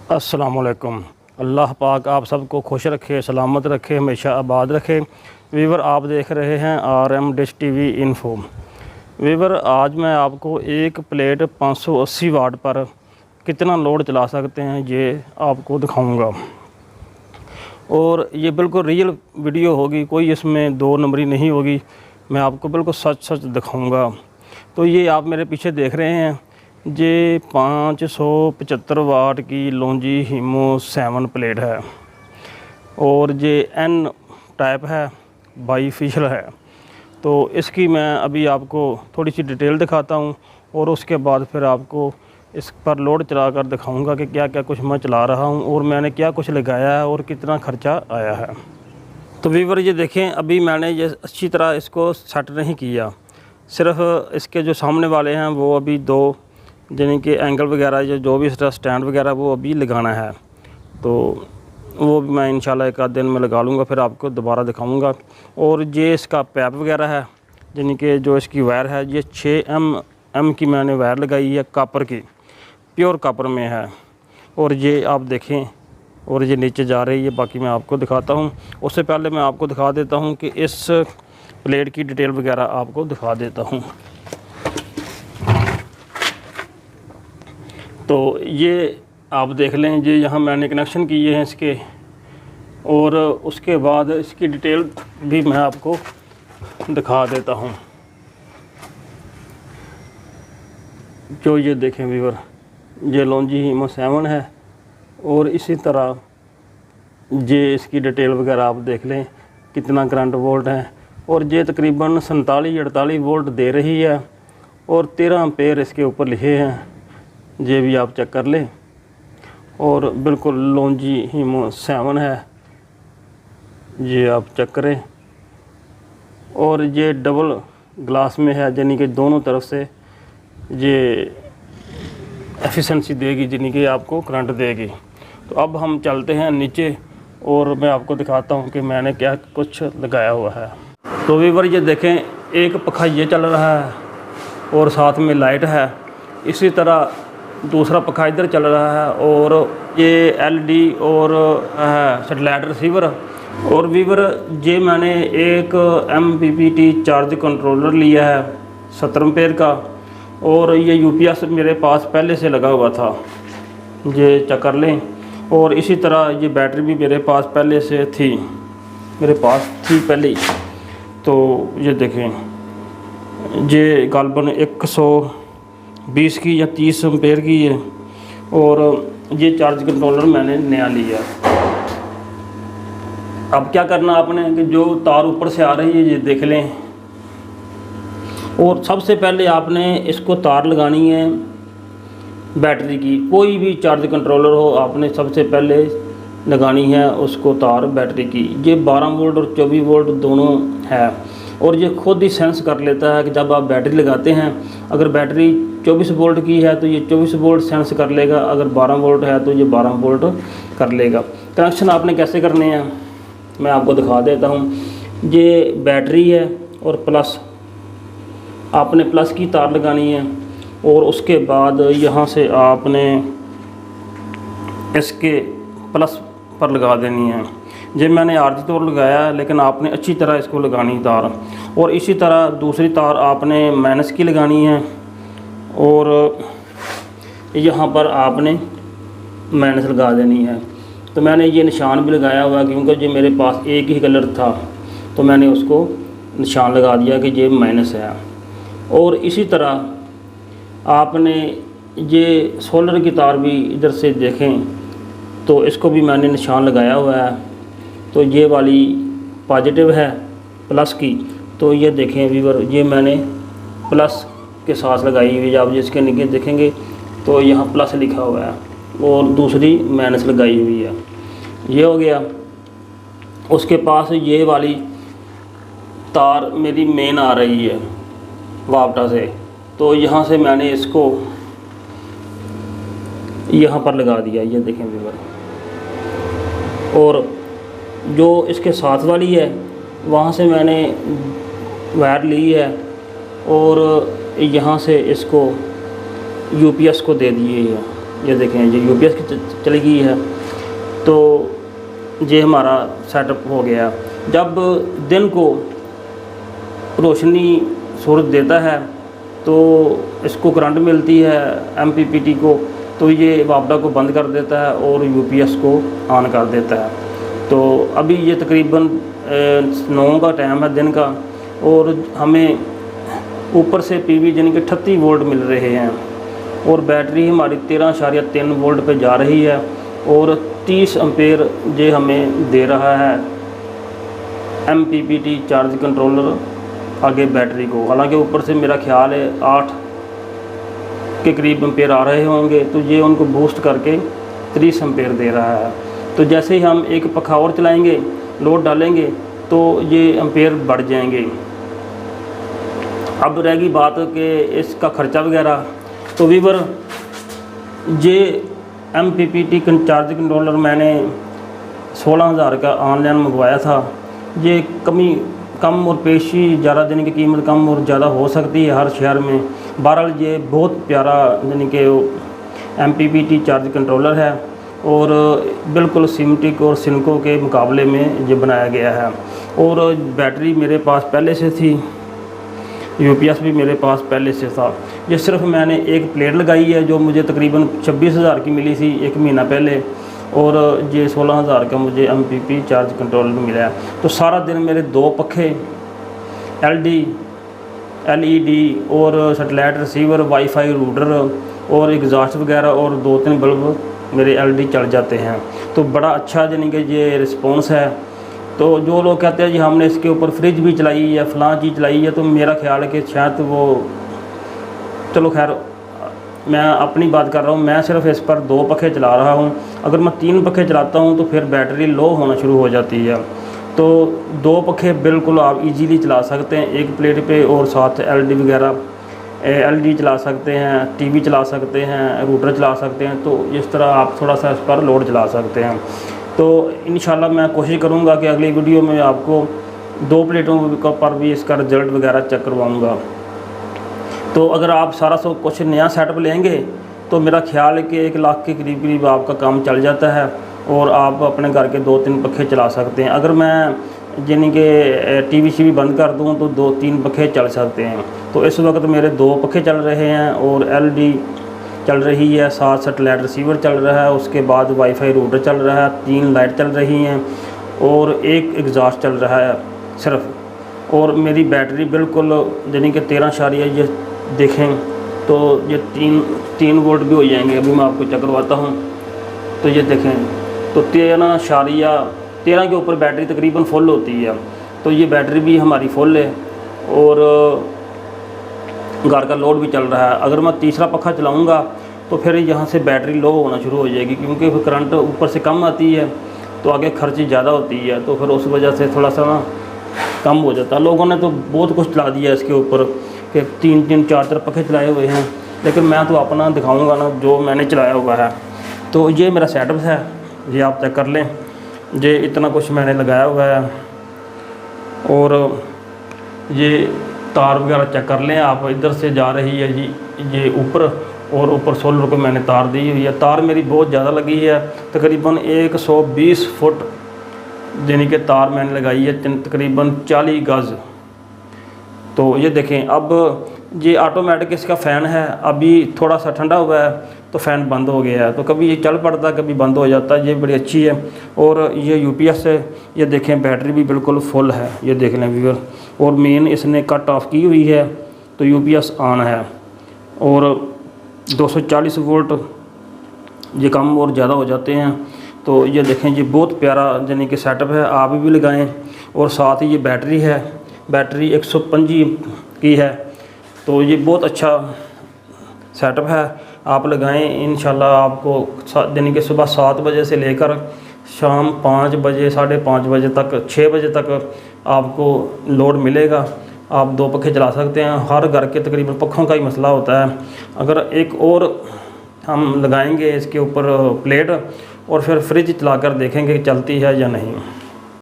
अस्सलामुअलैकुम। अल्लाह पाक आप सबको खुश रखे, सलामत रखे, हमेशा आबाद रखे। वीवर आप देख रहे हैं RM dish TV info. Viewer आज मैं आपको एक प्लेट 580 वाट पर कितना लोड चला सकते हैं ये आपको दिखाऊंगा। और ये बिल्कुल रियल वीडियो होगी, कोई इसमें दो नंबरी नहीं होगी। मैं आपको बिल्कुल सच सच दिखाऊंगा। तो ये आप मेरे पीछे देख रहे हैं, ये 575 वाट की लॉन्जी हीमो 7 प्लेट है और ये N टाइप है, बाईफिशियल है। तो इसकी मैं अभी आपको थोड़ी सी डिटेल दिखाता हूँ और उसके बाद फिर आपको इस पर लोड चला कर दिखाऊँगा कि क्या क्या कुछ मैं चला रहा हूँ और मैंने क्या कुछ लगाया है और कितना ख़र्चा आया है। तो वीवर ये देखें, अभी मैंने ये अच्छी तरह इसको सेट नहीं किया, सिर्फ इसके जो सामने वाले हैं वो अभी दो यानी कि एंगल वगैरह जो भी इसका स्टैंड वगैरह वो अभी लगाना है। तो वो भी मैं इंशाल्लाह एक आध दिन में लगा लूँगा, फिर आपको दोबारा दिखाऊँगा। और ये इसका पैप वगैरह है, यानी कि जो इसकी वायर है ये 6 mm की मैंने वायर लगाई है, कापर की, प्योर कापर में है। और ये आप देखें, और ये नीचे जा रही है, बाकी मैं आपको दिखाता हूँ। उससे पहले मैं आपको दिखा देता हूँ कि इस प्लेट की डिटेल वगैरह आपको दिखा देता हूँ। तो ये आप देख लें, ये यहाँ मैंने कनेक्शन किए हैं इसके, और उसके बाद इसकी डिटेल भी मैं आपको दिखा देता हूँ। जो ये देखें वीवर, ये लॉन्जी हीमो 7 है और इसी तरह ये इसकी डिटेल वगैरह आप देख लें कितना करंट वोल्ट है। और ये तकरीबन 47-48 वोल्ट दे रही है और 13 एम्पेयर इसके ऊपर लिखे हैं, ये भी आप चेक कर लें। और बिल्कुल लॉन्जी हीमो 7 है, ये आप चेक करें। और ये डबल ग्लास में है, यानी कि दोनों तरफ से ये एफिशिएंसी देगी, यानी कि आपको करंट देगी। तो अब हम चलते हैं नीचे और मैं आपको दिखाता हूँ कि मैंने क्या कुछ लगाया हुआ है। तो वीवर ये देखें, एक पंखा ये चल रहा है और साथ में लाइट है। इसी तरह दूसरा पंखा इधर चल रहा है और ये LED और सैटेलाइट रिसीवर। और वीवर ये मैंने एक MPPT चार्ज कंट्रोलर लिया है 70 एम्पेयर का, और ये UPS मेरे पास पहले से लगा हुआ था, ये चेक कर लें। और इसी तरह ये बैटरी भी मेरे पास पहले से थी, मेरे पास थी पहले ही। तो ये देखें, ये गालबन 120 की या 30 एम्पेयर की है और ये चार्ज कंट्रोलर मैंने नया लिया। अब क्या करना आपने कि जो तार ऊपर से आ रही है ये देख लें, और सबसे पहले आपने इसको तार लगानी है बैटरी की। कोई भी चार्ज कंट्रोलर हो, आपने सबसे पहले लगानी है उसको तार बैटरी की। ये 12 वोल्ट और 24 वोल्ट दोनों है और ये खुद ही सेंस कर लेता है कि जब आप बैटरी लगाते हैं, अगर बैटरी 24 वोल्ट की है तो ये 24 वोल्ट सेंस कर लेगा, अगर 12 वोल्ट है तो ये 12 वोल्ट कर लेगा। कनेक्शन आपने कैसे करने हैं मैं आपको दिखा देता हूँ। ये बैटरी है और प्लस, आपने प्लस की तार लगानी है और उसके बाद यहाँ से आपने इसके प्लस पर लगा देनी है। ये मैंने आरजी तौर लगाया है, लेकिन आपने अच्छी तरह इसको लगानी तार। और इसी तरह दूसरी तार आपने माइनस की लगानी है और यहाँ पर आपने माइनस लगा देनी है। तो मैंने ये निशान भी लगाया हुआ है, क्योंकि ये मेरे पास एक ही कलर था तो मैंने उसको निशान लगा दिया कि ये माइनस है। और इसी तरह आपने ये सोलर की तार भी इधर से देखें तो इसको भी मैंने निशान लगाया हुआ है। तो ये वाली पॉजिटिव है प्लस की, तो ये देखें वीवर, ये मैंने प्लस के साथ लगाई हुई है। आप जिसके नीचे देखेंगे तो यहाँ प्लस लिखा हुआ है और दूसरी माइनस लगाई हुई है। ये हो गया। उसके पास ये वाली तार मेरी मेन आ रही है वापटा से, तो यहाँ से मैंने इसको यहाँ पर लगा दिया, ये देखें वीवर। और जो इसके साथ वाली है वहाँ से मैंने वायर ली है और यहाँ से इसको UPS को दे दिए है। ये देखें ये यूपीएस की चली गई है। तो ये हमारा सेटअप हो गया। जब दिन को रोशनी सूरज देता है तो इसको करंट मिलती है एमपीपीटी को, तो ये वापडा को बंद कर देता है और यूपीएस को ऑन कर देता है। तो अभी ये तकरीबन 9 का टाइम है दिन का, और हमें ऊपर से पीवी यानी कि 38 वोल्ट मिल रहे हैं, और बैटरी हमारी 13.3 वोल्ट पे जा रही है, और 30 एम्पेयर ये हमें दे रहा है एमपीपीटी चार्ज कंट्रोलर आगे बैटरी को। हालांकि ऊपर से मेरा ख्याल है 8 के करीब एम्पेयर आ रहे होंगे, तो ये उनको बूस्ट करके 30 एम्पेयर दे रहा है। तो जैसे ही हम एक पंखा और चलाएंगे, लोड डालेंगे, तो ये एम्पेयर बढ़ जाएंगे। अब रहेगी बात कि इसका ख़र्चा वगैरह। तो वीवर ये एमपीपीटी चार्ज कंट्रोलर मैंने 16,000 का ऑनलाइन मंगवाया था। ये कम और पेशी ज़्यादा देने की कीमत कम और ज़्यादा हो सकती है हर शहर में। बहरहाल ये बहुत प्यारा यानी कि एमपीपीटी चार्ज कंट्रोलर है, और बिल्कुल सिमटिक और सिनको के मुकाबले में ये बनाया गया है। और बैटरी मेरे पास पहले से थी, यूपीएस भी मेरे पास पहले से था। ये सिर्फ मैंने एक प्लेट लगाई है जो मुझे तकरीबन 26,000 की मिली थी 1 महीना पहले, और ये 16,000 का मुझे एमपीपी चार्ज कंट्रोलर मिला है। तो सारा दिन मेरे 2 पखे, एलईडी और सैटेलाइट रिसीवर, वाईफाई रूटर और एग्जॉस्ट वगैरह और 2-3 बल्ब मेरे एलईडी चल जाते हैं। तो बड़ा अच्छा यानी कि ये रिस्पॉन्स है। तो जो लोग कहते हैं जी हमने इसके ऊपर फ्रिज भी चलाई है, फ़लाँ चीज़ चलाई है, तो मेरा ख्याल है कि शायद वो, चलो खैर मैं अपनी बात कर रहा हूँ, मैं सिर्फ इस पर 2 पखे चला रहा हूँ। अगर मैं 3 पखे चलाता हूँ तो फिर बैटरी लो होना शुरू हो जाती है। तो 2 पखे बिल्कुल आप इजीली चला सकते हैं एक प्लेट पे, और साथ एलईडी वगैरह एलईडी चला सकते हैं, टीवी चला सकते हैं, रूटर चला सकते हैं। तो इस तरह आप थोड़ा सा इस पर लोड चला सकते हैं। तो इंशाल्लाह मैं कोशिश करूँगा कि अगली वीडियो में आपको 2 प्लेटों पर भी इसका रिज़ल्ट वगैरह चेक करवाऊँगा। तो अगर आप सारा सब कुछ नया सेटअप लेंगे तो मेरा ख्याल है कि 1 लाख के करीब आपका काम चल जाता है, और आप अपने घर के 2-3 पखे चला सकते हैं। अगर मैं यानी कि टीवी बंद कर दूं तो 2-3 पखे चल सकते हैं। तो इस वक्त मेरे 2 पखे चल रहे हैं, और एलईडी चल रही है, साथ सैटेलाइट रिसीवर चल रहा है, उसके बाद वाईफाई रूटर चल रहा है, 3 लाइट चल रही हैं, और 1 एग्जॉस्ट चल रहा है सिर्फ। और मेरी बैटरी बिल्कुल यानी कि 13 ये देखें तो ये 3 वोल्ट भी हो जाएंगे। अभी मैं आपको चेक करवाता हूँ। तो ये देखें तो 13 के ऊपर बैटरी तकरीबन फुल होती है। तो ये बैटरी भी हमारी फुल है, और घर का लोड भी चल रहा है। अगर मैं तीसरा पखा चलाऊँगा तो फिर यहाँ से बैटरी लो होना शुरू हो जाएगी, क्योंकि फिर करंट ऊपर से कम आती है, तो आगे खर्ची ज़्यादा होती है। तो फिर उस वजह से थोड़ा सा ना कम हो जाता है। लोगों ने तो बहुत कुछ चला दिया इसके ऊपर कि 3-3, 4-4 पखे चलाए हुए हैं, लेकिन मैं तो अपना दिखाऊंगा ना जो मैंने चलाया हुआ है। तो ये मेरा सेटअप है, ये आप चेक कर लें। ये इतना कुछ मैंने लगाया हुआ है, और ये तार वगैरह चेक कर लें आप। इधर से जा रही है जी ये ऊपर, और ऊपर सोलर को मैंने तार दी हुई है। तार मेरी बहुत ज़्यादा लगी है, तकरीबन 120 फुट यानी कि तार मैंने लगाई है, तकरीबन 40 गज़। तो ये देखें, अब ये ऑटोमेटिक इसका फ़ैन है। अभी थोड़ा सा ठंडा हुआ है तो फ़ैन बंद हो गया है, तो कभी ये चल पड़ता है, कभी बंद हो जाता है। ये बड़ी अच्छी है। और ये यूपीएस है, ये देखें बैटरी भी बिल्कुल फुल है, ये देख लें व्यूअर। और मेन इसने कट ऑफ की हुई है, तो यूपीएस ऑन है। और 240 वोल्ट ये कम और ज़्यादा हो जाते हैं। तो ये देखें, ये बहुत प्यारा यानी कि सेटअप है, आप भी लगाएं। और साथ ही ये बैटरी है, बैटरी 125 की है। तो ये बहुत अच्छा सेटअप है, आप लगाएं। इंशाल्लाह आपको यानी कि सुबह 7 बजे से लेकर शाम 5 बजे, 5:30 बजे तक, 6 बजे तक आपको लोड मिलेगा। आप 2 पखे चला सकते हैं। हर घर के तकरीबन पखों का ही मसला होता है। अगर एक और हम लगाएंगे इसके ऊपर प्लेट, और फिर फ्रिज चलाकर देखेंगे कि चलती है या नहीं।